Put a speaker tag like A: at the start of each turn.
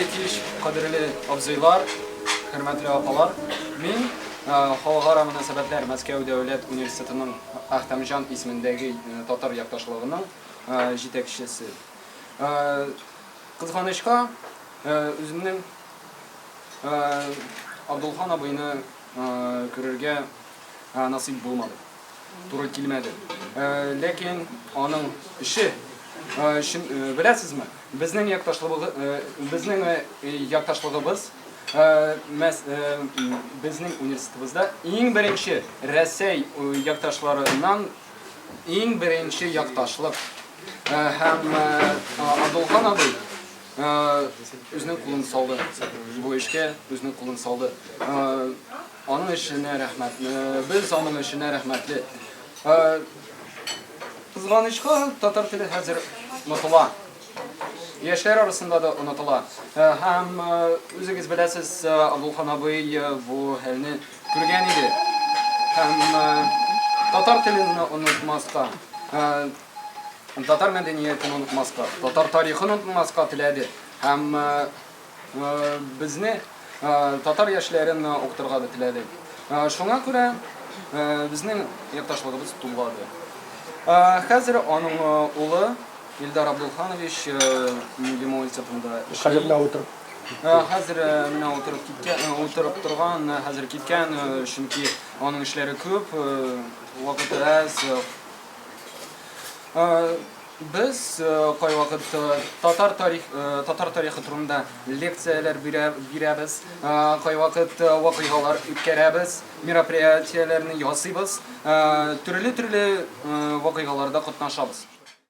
A: Üretiş kadirli abzıylar, hürmetli apalar. Min Xalqara münasebetler Moskva Devlet Üniversiteti'nin Ahtamjan ismindeki Tatar yaktaşlığının yetekçisi. Kızganışka özümün Abdulhan abini görürge nasip bulmadı. Doğru kelmedi. Lakin onun işi bilesizmi? Bizning yaktaşlığımız bizning universitetimizde eng birinchi Rossiya yaktaşlarından eng birinchi yaktaşlık hem Abdulhan abi özünün kulunu saldı bu işe özünün kulunu saldı onun işine rahmetli biz onun işine rahmetli kızganışka Tatar tili hazır unutulan yaşlar arasında da unutulan hem özünüz bilesiz Abdulhan abi bu halini görgen idi hem Tatar tilini unutmazka Tatar medeniyetini unutmazka, Tatar tarixini unutmazka tiledi. Hem bizni Tatar yaşlarını okuturga da tiledi. Şuna göre bizning yaktaşlığımız tulgadı. Hazır onun oğlu İldar Abdulhanovich Milli Universitetinde
B: Hazır
A: Hazır mine oturup turgan, hazır kitken çünkü onun işleri köp, vakit az. Biz kay vakit Tatar tarixi turunda leksiyalar beramiz, kay vakit vaqialar o'tkazamiz, meropриятияларni yasaymiz, turli vaqialarda qatnashamiz.